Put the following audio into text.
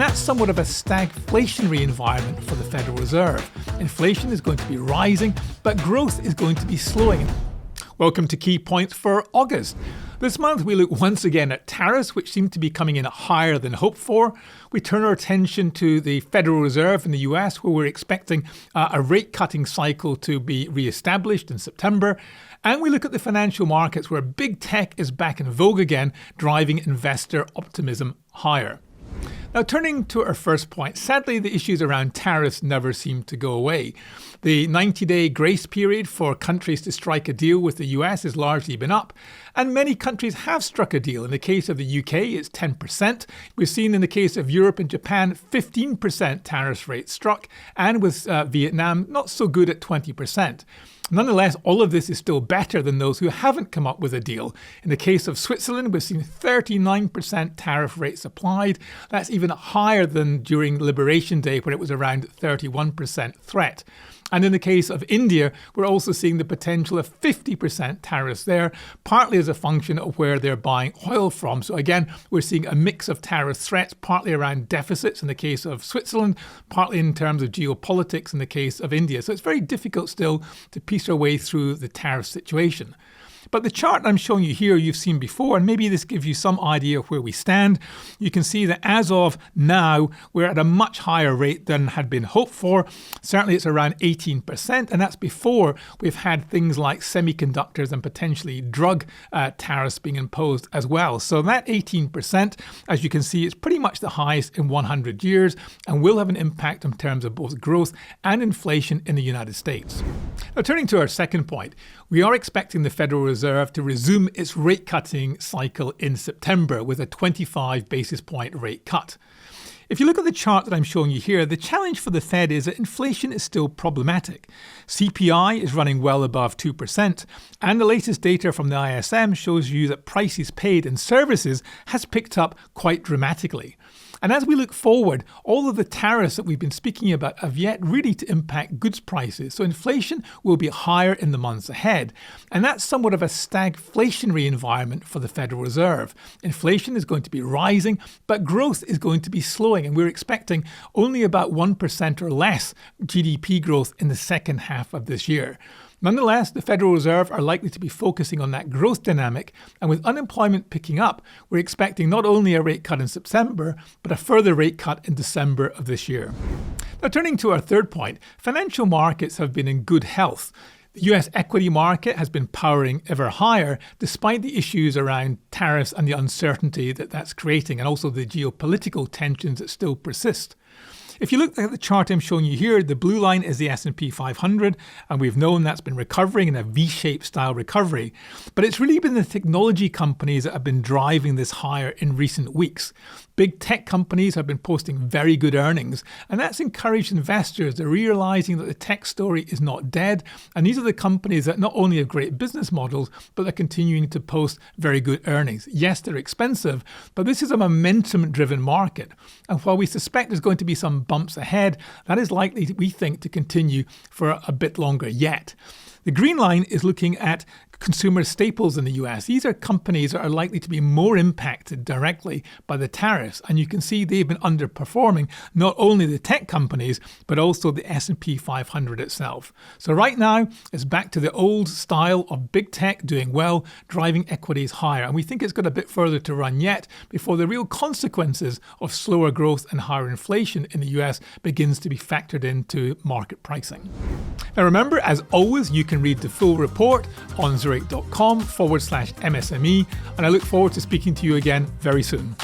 that's somewhat of a stagflationary environment for the Federal Reserve. Inflation is going to be rising, but growth is going to be slowing. Welcome to Key Points for August. This month we look once again at tariffs, which seem to be coming in higher than hoped for. We turn our attention to the Federal Reserve in the US, where we're expecting a rate cutting cycle to be re-established in September. And we look at the financial markets, where big tech is back in vogue again, driving investor optimism higher. Now, turning to our first point, sadly, the issues around tariffs never seem to go away. The 90-day grace period for countries to strike a deal with the US has largely been up, and many countries have struck a deal. In the case of the UK, it's 10%. We've seen in the case of Europe and Japan, 15% tariff rates struck, and with Vietnam, not so good at 20%. Nonetheless, all of this is still better than those who haven't come up with a deal. In the case of Switzerland, we've seen 39% tariff rates applied. That's even higher than during Liberation Day, where it was around 31% threat. And in the case of India, we're also seeing the potential of 50% tariffs there, partly as a function of where they're buying oil from. So again, we're seeing a mix of tariff threats, partly around deficits in the case of Switzerland, partly in terms of geopolitics in the case of India. So it's very difficult still to piece our way through the tariff situation. But the chart I'm showing you here, you've seen before, and maybe this gives you some idea of where we stand. You can see that as of now, we're at a much higher rate than had been hoped for. Certainly it's around 18%, and that's before we've had things like semiconductors and potentially drug tariffs being imposed as well. So that 18%, as you can see, is pretty much the highest in 100 years and will have an impact in terms of both growth and inflation in the United States. Now, turning to our second point, we are expecting the Federal Reserve to resume its rate cutting cycle in September with a 25 basis point rate cut. If you look at the chart that I'm showing you here, the challenge for the Fed is that inflation is still problematic. CPI is running well above 2%, and the latest data from the ISM shows you that prices paid in services has picked up quite dramatically. And as we look forward, all of the tariffs that we've been speaking about have yet really to impact goods prices. So inflation will be higher in the months ahead. And that's somewhat of a stagflationary environment for the Federal Reserve. Inflation is going to be rising, but growth is going to be slowing. And we're expecting only about 1% or less GDP growth in the second half of this year. Nonetheless, the Federal Reserve are likely to be focusing on that growth dynamic, and with unemployment picking up, we're expecting not only a rate cut in September, but a further rate cut in December of this year. Now, turning to our third point, financial markets have been in good health. The US equity market has been powering ever higher despite the issues around tariffs and the uncertainty that that's creating, and also the geopolitical tensions that still persist. If you look at the chart I'm showing you here, the blue line is the S&P 500, and we've known that's been recovering in a V-shaped style recovery. But it's really been the technology companies that have been driving this higher in recent weeks. Big tech companies have been posting very good earnings, and that's encouraged investors. They're realizing that the tech story is not dead, and these are the companies that not only have great business models, but they're continuing to post very good earnings. Yes, they're expensive, but this is a momentum-driven market. And while we suspect there's going to be some bumps ahead, that is likely, we think, to continue for a bit longer yet. The green line is looking at consumer staples in the US. These are companies that are likely to be more impacted directly by the tariffs. And you can see they've been underperforming not only the tech companies, but also the S&P 500 itself. So right now, it's back to the old style of big tech doing well, driving equities higher. And we think it's got a bit further to run yet before the real consequences of slower growth and higher inflation in the US begins to be factored into market pricing. Now remember, as always, you can read the full report on zurich.com/MSME, and I look forward to speaking to you again very soon.